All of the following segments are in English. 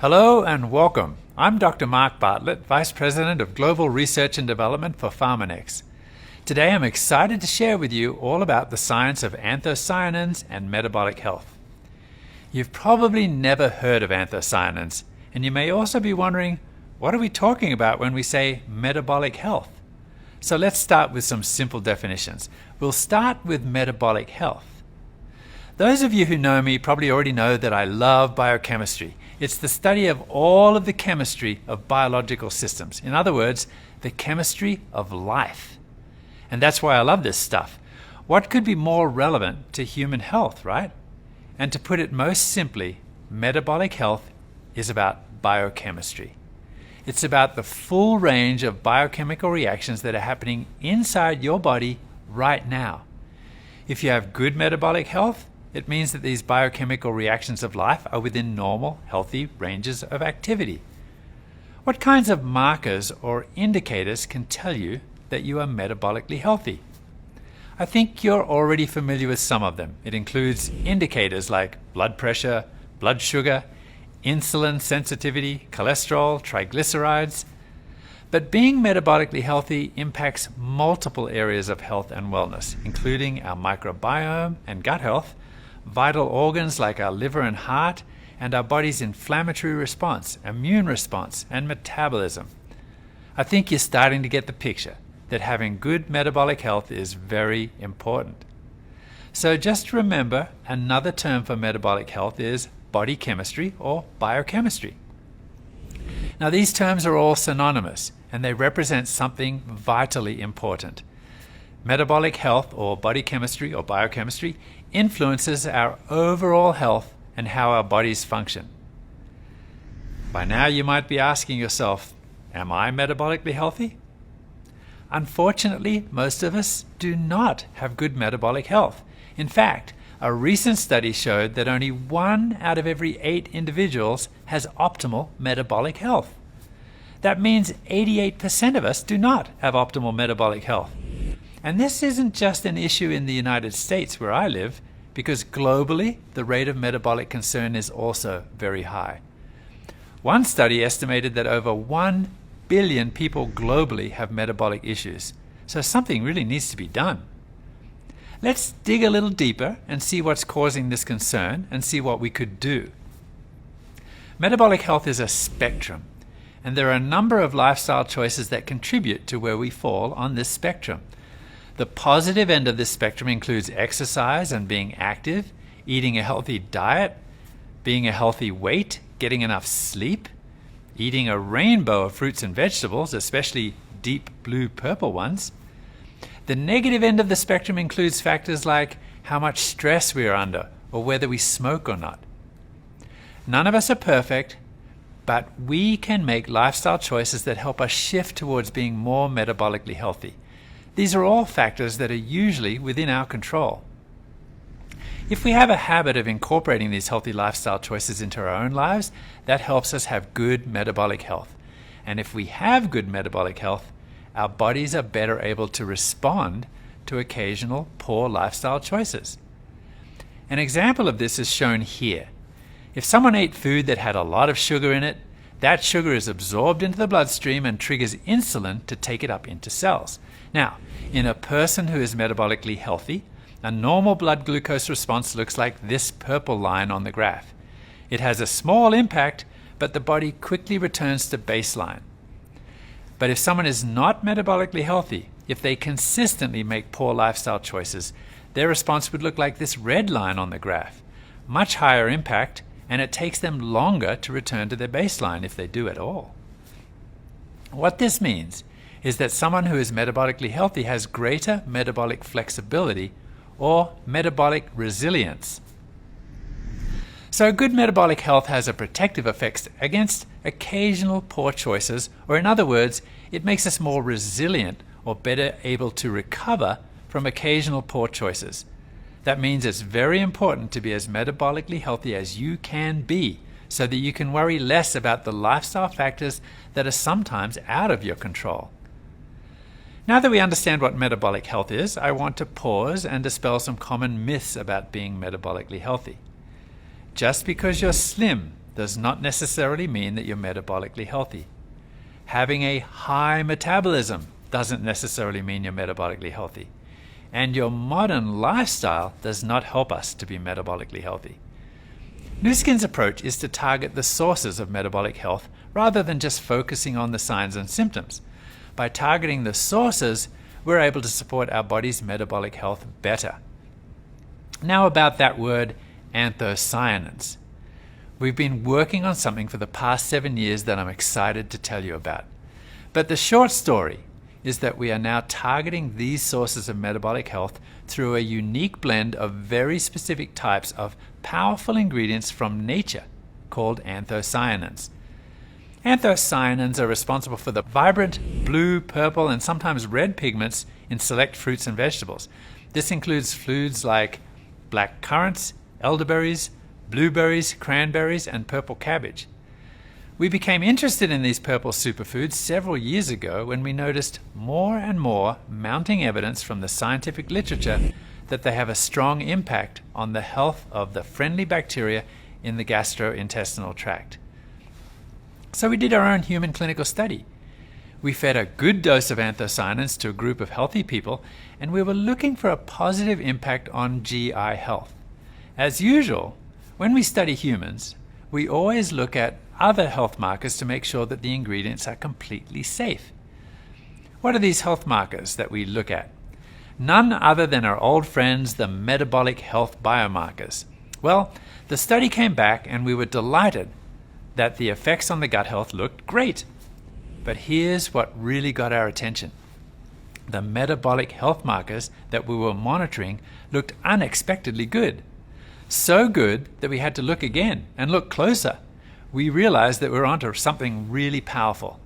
Hello and welcome. I'm Dr. Mark Bartlett, Vice President of Global Research and Development for PharmaNex. Today I'm excited to share with you all about the science of anthocyanins and metabolic health. You've probably never heard of anthocyanins, and you may also be wondering, what are we talking about when we say metabolic health? So let's start with some simple definitions. We'll start with metabolic health. Those of you who know me probably already know that I love biochemistry. It's the study of all of the chemistry of biological systems. In other words, the chemistry of life. And that's why I love this stuff. What could be more relevant to human health, right? And to put it most simply, metabolic health is about biochemistry. It's about the full range of biochemical reactions that are happening inside your body right now. If you have good metabolic health, it means that these biochemical reactions of life are within normal, healthy ranges of activity. What kinds of markers or indicators can tell you that you are metabolically healthy? I think you're already familiar with some of them. It includes indicators like blood pressure, blood sugar, insulin sensitivity, cholesterol, triglycerides. But being metabolically healthy impacts multiple areas of health and wellness, including our microbiome and gut health, vital organs like our liver and heart, and our body's inflammatory response, immune response, and metabolism. I think you're starting to get the picture that having good metabolic health is very important. So just remember, another term for metabolic health is body chemistry or biochemistry. Now these terms are all synonymous and they represent something vitally important. Metabolic health or body chemistry or biochemistry influences our overall health and how our bodies function. By now you might be asking yourself, am I metabolically healthy? Unfortunately, most of us do not have good metabolic health. In fact, a recent study showed that only 1 out of every 8 individuals has optimal metabolic health. That means 88% of us do not have optimal metabolic health. And this isn't just an issue in the United States where I live, because globally the rate of metabolic concern is also very high. One study estimated that over 1 billion people globally have metabolic issues, so something really needs to be done. Let's dig a little deeper and see what's causing this concern and see what we could do. Metabolic health is a spectrum, and there are a number of lifestyle choices that contribute to where we fall on this spectrum. The positive end of this spectrum includes exercise and being active, eating a healthy diet, being a healthy weight, getting enough sleep, eating a rainbow of fruits and vegetables, especially deep blue purple ones. The negative end of the spectrum includes factors like how much stress we are under or whether we smoke or not. None of us are perfect, but we can make lifestyle choices that help us shift towards being more metabolically healthy. These are all factors that are usually within our control. If we have a habit of incorporating these healthy lifestyle choices into our own lives, that helps us have good metabolic health. And if we have good metabolic health, our bodies are better able to respond to occasional poor lifestyle choices. An example of this is shown here. If someone ate food that had a lot of sugar in it, that sugar is absorbed into the bloodstream and triggers insulin to take it up into cells. Now, in a person who is metabolically healthy, a normal blood glucose response looks like this purple line on the graph. It has a small impact, but the body quickly returns to baseline. But if someone is not metabolically healthy, if they consistently make poor lifestyle choices, their response would look like this red line on the graph. Much higher impact, and it takes them longer to return to their baseline if they do at all. What this means is that someone who is metabolically healthy has greater metabolic flexibility or metabolic resilience. So good metabolic health has a protective effect against occasional poor choices, or in other words, it makes us more resilient or better able to recover from occasional poor choices. That means it's very important to be as metabolically healthy as you can be so that you can worry less about the lifestyle factors that are sometimes out of your control. Now that we understand what metabolic health is, I want to pause and dispel some common myths about being metabolically healthy. Just because you're slim does not necessarily mean that you're metabolically healthy. Having a high metabolism doesn't necessarily mean you're metabolically healthy. And your modern lifestyle does not help us to be metabolically healthy. Nu Skin's approach is to target the sources of metabolic health rather than just focusing on the signs and symptoms. By targeting the sources, we're able to support our body's metabolic health better. Now about that word anthocyanins. We've been working on something for the past 7 years that I'm excited to tell you about. But the short story is that we are now targeting these sources of metabolic health through a unique blend of very specific types of powerful ingredients from nature called anthocyanins. Anthocyanins are responsible for the vibrant blue, purple, and sometimes red pigments in select fruits and vegetables. This includes foods like black currants, elderberries, blueberries, cranberries, and purple cabbage. We became interested in these purple superfoods several years ago when we noticed more and more mounting evidence from the scientific literature that they have a strong impact on the health of the friendly bacteria in the gastrointestinal tract. So we did our own human clinical study. We fed a good dose of anthocyanins to a group of healthy people, and we were looking for a positive impact on GI health. As usual, when we study humans, we always look at other health markers to make sure that the ingredients are completely safe. What are these health markers that we look at? None other than our old friends, the metabolic health biomarkers. Well, the study came back and we were delighted that the effects on the gut health looked great. But here's what really got our attention. The metabolic health markers that we were monitoring looked unexpectedly good. So good that we had to look again and look closer. We realized that we were onto something really powerful.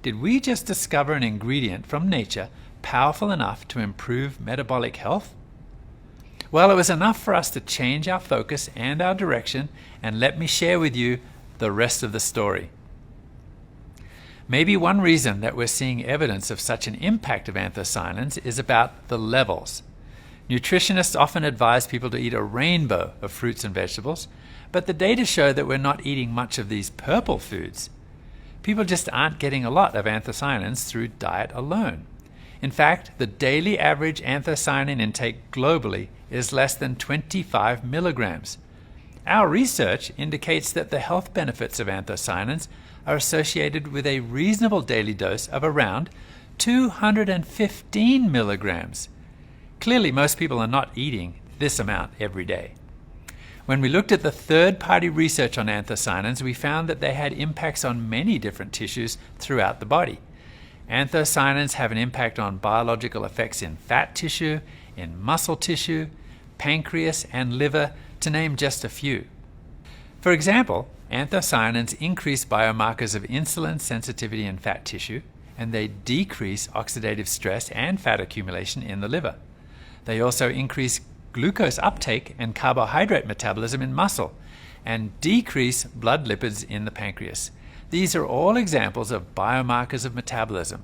Did we just discover an ingredient from nature powerful enough to improve metabolic health? Well, it was enough for us to change our focus and our direction, and let me share with you the rest of the story. Maybe one reason that we're seeing evidence of such an impact of anthocyanins is about the levels. Nutritionists often advise people to eat a rainbow of fruits and vegetables, but the data show that we're not eating much of these purple foods. People just aren't getting a lot of anthocyanins through diet alone. In fact, the daily average anthocyanin intake globally is less than 25 milligrams. Our research indicates that the health benefits of anthocyanins are associated with a reasonable daily dose of around 215 milligrams. Clearly, most people are not eating this amount every day. When we looked at the third-party research on anthocyanins, we found that they had impacts on many different tissues throughout the body. Anthocyanins have an impact on biological effects in fat tissue, in muscle tissue, pancreas, and liver, to name just a few. For example, anthocyanins increase biomarkers of insulin sensitivity in fat tissue, and they decrease oxidative stress and fat accumulation in the liver. They also increase glucose uptake and carbohydrate metabolism in muscle, and decrease blood lipids in the pancreas. These are all examples of biomarkers of metabolism,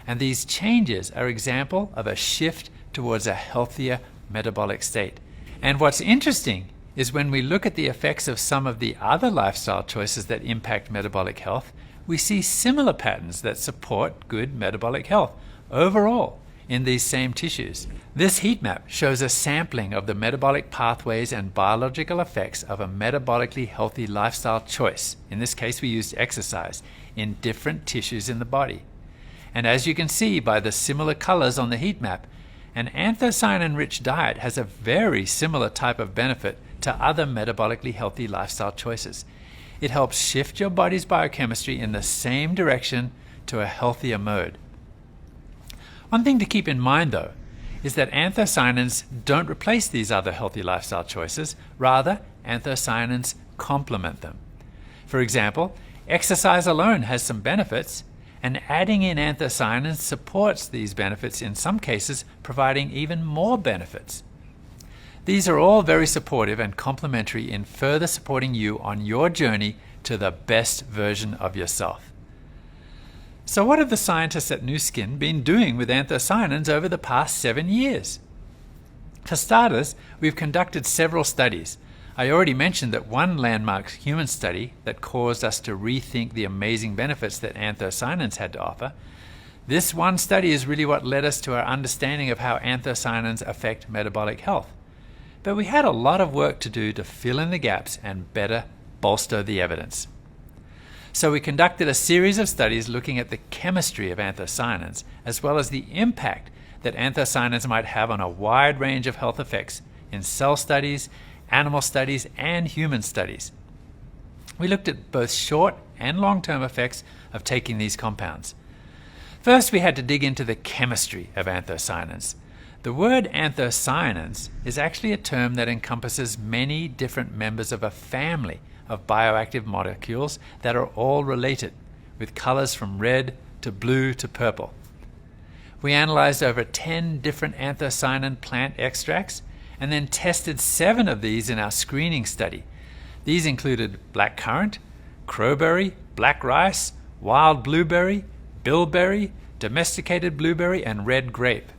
and these changes are example of a shift towards a healthier metabolic state. And what's interesting is when we look at the effects of some of the other lifestyle choices that impact metabolic health, we see similar patterns that support good metabolic health overall in these same tissues. This heat map shows a sampling of the metabolic pathways and biological effects of a metabolically healthy lifestyle choice. In this case, we used exercise in different tissues in the body. And as you can see by the similar colors on the heat map, an anthocyanin-rich diet has a very similar type of benefit to other metabolically healthy lifestyle choices. It helps shift your body's biochemistry in the same direction to a healthier mode. One thing to keep in mind, though, is that anthocyanins don't replace these other healthy lifestyle choices. Rather, anthocyanins complement them. For example, exercise alone has some benefits, and adding in anthocyanins supports these benefits, in some cases providing even more benefits. These are all very supportive and complementary in further supporting you on your journey to the best version of yourself. So what have the scientists at Nu Skin been doing with anthocyanins over the past 7 years? For starters, we've conducted several studies. I already mentioned that one landmark human study that caused us to rethink the amazing benefits that anthocyanins had to offer. This one study is really what led us to our understanding of how anthocyanins affect metabolic health. But we had a lot of work to do to fill in the gaps and better bolster the evidence. So we conducted a series of studies looking at the chemistry of anthocyanins, as well as the impact that anthocyanins might have on a wide range of health effects in cell studies, animal studies, and human studies. We looked at both short and long-term effects of taking these compounds. First, we had to dig into the chemistry of anthocyanins. The word anthocyanins is actually a term that encompasses many different members of a family of bioactive molecules that are all related, with colors from red to blue to purple. We analyzed over 10 different anthocyanin plant extracts and then tested 7 of these in our screening study. These included blackcurrant, crowberry, black rice, wild blueberry, bilberry, domesticated blueberry, and red grape.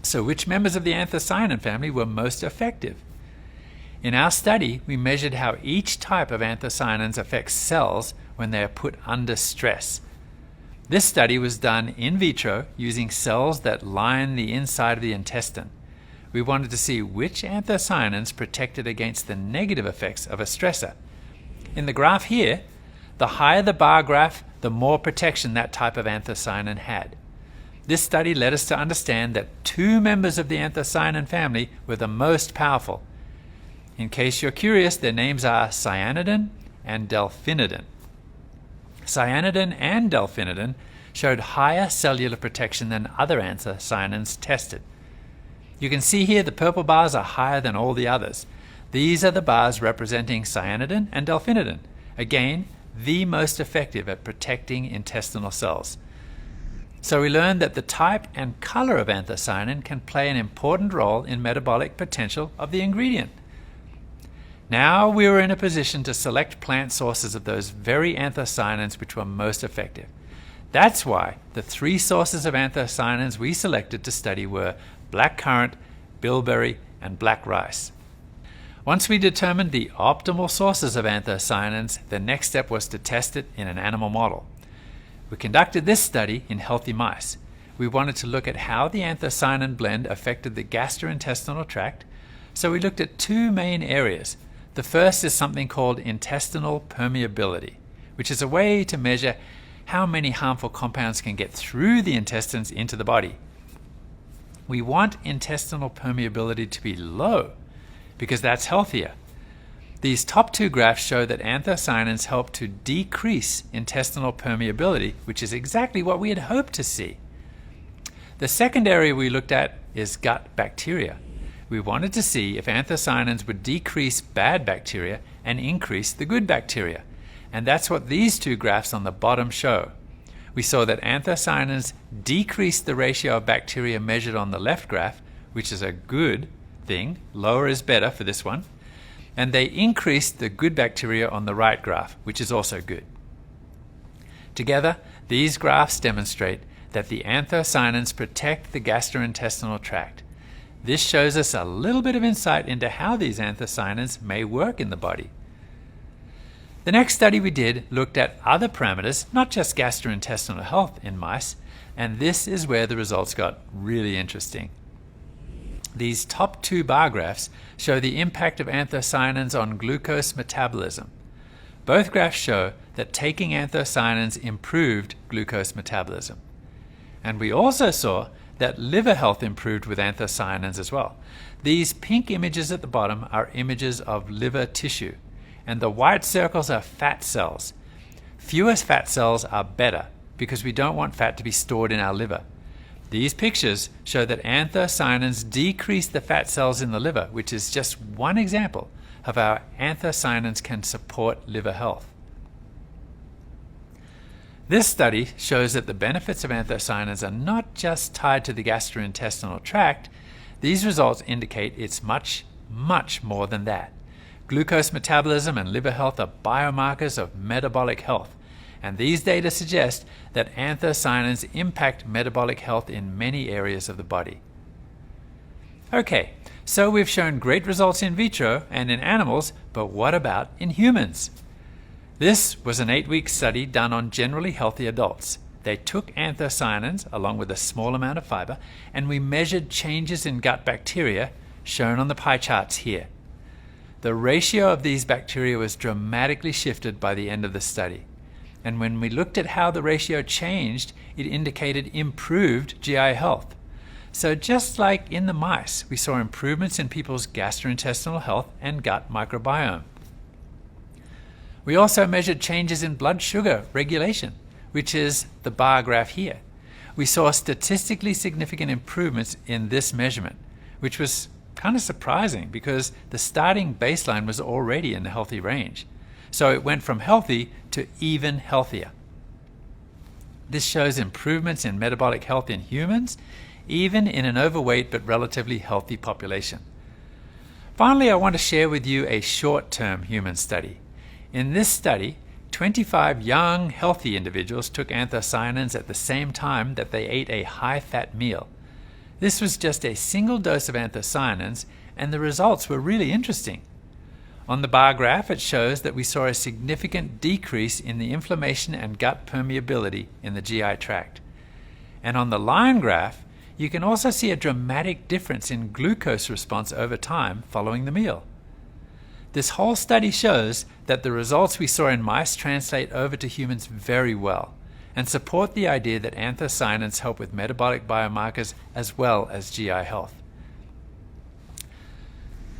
So which members of the anthocyanin family were most effective? In our study, we measured how each type of anthocyanins affects cells when they are put under stress. This study was done in vitro using cells that line the inside of the intestine. We wanted to see which anthocyanins protected against the negative effects of a stressor. In the graph here, the higher the bar graph, the more protection that type of anthocyanin had. This study led us to understand that 2 members of the anthocyanin family were the most powerful. In case you're curious, their names are cyanidin and delphinidin. Cyanidin and delphinidin showed higher cellular protection than other anthocyanins tested. You can see here the purple bars are higher than all the others. These are the bars representing cyanidin and delphinidin. Again, the most effective at protecting intestinal cells. So we learned that the type and color of anthocyanin can play an important role in metabolic potential of the ingredient. Now we were in a position to select plant sources of those very anthocyanins which were most effective. That's why the 3 sources of anthocyanins we selected to study were blackcurrant, bilberry, and black rice. Once we determined the optimal sources of anthocyanins, the next step was to test it in an animal model. We conducted this study in healthy mice. We wanted to look at how the anthocyanin blend affected the gastrointestinal tract, so we looked at 2 main areas. The first is something called intestinal permeability, which is a way to measure how many harmful compounds can get through the intestines into the body. We want intestinal permeability to be low because that's healthier. These top 2 graphs show that anthocyanins help to decrease intestinal permeability, which is exactly what we had hoped to see. The second area we looked at is gut bacteria. We wanted to see if anthocyanins would decrease bad bacteria and increase the good bacteria. And that's what these 2 graphs on the bottom show. We saw that anthocyanins decreased the ratio of bacteria measured on the left graph, which is a good thing, lower is better for this one, and they increased the good bacteria on the right graph, which is also good. Together, these graphs demonstrate that the anthocyanins protect the gastrointestinal tract. This shows us a little bit of insight into how these anthocyanins may work in the body. The next study we did looked at other parameters, not just gastrointestinal health in mice, and this is where the results got really interesting. These top 2 bar graphs show the impact of anthocyanins on glucose metabolism. Both graphs show that taking anthocyanins improved glucose metabolism. And we also saw that liver health improved with anthocyanins as well. These pink images at the bottom are images of liver tissue, and the white circles are fat cells. Fewer fat cells are better because we don't want fat to be stored in our liver. These pictures show that anthocyanins decrease the fat cells in the liver, which is just one example of how anthocyanins can support liver health. This study shows that the benefits of anthocyanins are not just tied to the gastrointestinal tract. These results indicate it's much, much more than that. Glucose metabolism and liver health are biomarkers of metabolic health, and these data suggest that anthocyanins impact metabolic health in many areas of the body. Okay, So we've shown great results in vitro and in animals, but what about in humans? This was an 8-week study done on generally healthy adults. They took anthocyanins along with a small amount of fiber, and we measured changes in gut bacteria, shown on the pie charts here. The ratio of these bacteria was dramatically shifted by the end of the study. And when we looked at how the ratio changed, it indicated improved GI health. So just like in the mice, we saw improvements in people's gastrointestinal health and gut microbiome. We also measured changes in blood sugar regulation, which is the bar graph here. We saw statistically significant improvements in this measurement, which was kind of surprising because the starting baseline was already in the healthy range. So it went from healthy to even healthier. This shows improvements in metabolic health in humans, even in an overweight but relatively healthy population. Finally, I want to share with you a short-term human study. In this study, 25 young, healthy individuals took anthocyanins at the same time that they ate a high-fat meal. This was just a single dose of anthocyanins, and the results were really interesting. On the bar graph, it shows that we saw a significant decrease in the inflammation and gut permeability in the GI tract. And on the line graph, you can also see a dramatic difference in glucose response over time following the meal. This whole study shows that the results we saw in mice translate over to humans very well and support the idea that anthocyanins help with metabolic biomarkers as well as GI health.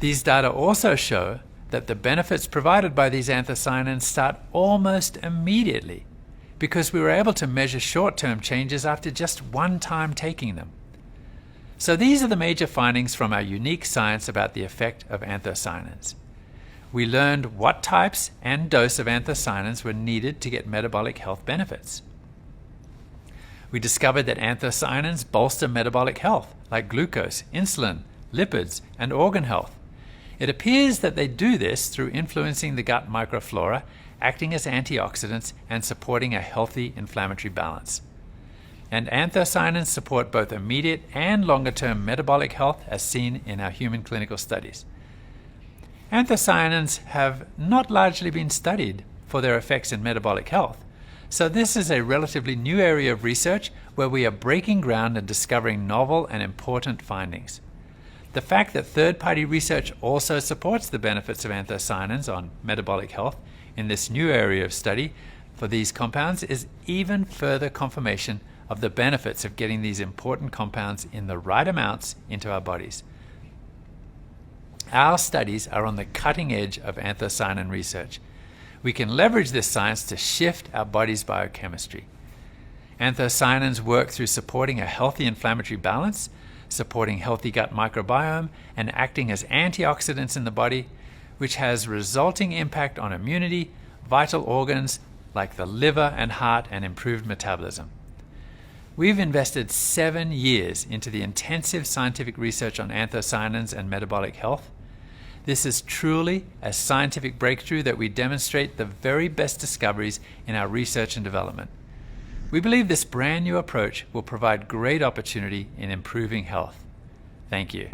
These data also show that the benefits provided by these anthocyanins start almost immediately because we were able to measure short-term changes after just one time taking them. So these are the major findings from our unique science about the effect of anthocyanins. We learned what types and dose of anthocyanins were needed to get metabolic health benefits. We discovered that anthocyanins bolster metabolic health, like glucose, insulin, lipids, and organ health. It appears that they do this through influencing the gut microflora, acting as antioxidants, and supporting a healthy inflammatory balance. And anthocyanins support both immediate and longer-term metabolic health, as seen in our human clinical studies. Anthocyanins have not largely been studied for their effects in metabolic health, so this is a relatively new area of research where we are breaking ground and discovering novel and important findings. The fact that third-party research also supports the benefits of anthocyanins on metabolic health in this new area of study for these compounds is even further confirmation of the benefits of getting these important compounds in the right amounts into our bodies. Our studies are on the cutting edge of anthocyanin research. We can leverage this science to shift our body's biochemistry. Anthocyanins work through supporting a healthy inflammatory balance, supporting healthy gut microbiome, and acting as antioxidants in the body, which has resulting impact on immunity, vital organs like the liver and heart, and improved metabolism. We've invested 7 years into the intensive scientific research on anthocyanins and metabolic health. This is truly a scientific breakthrough that we demonstrate the very best discoveries in our research and development. We believe this brand new approach will provide great opportunity in improving health. Thank you.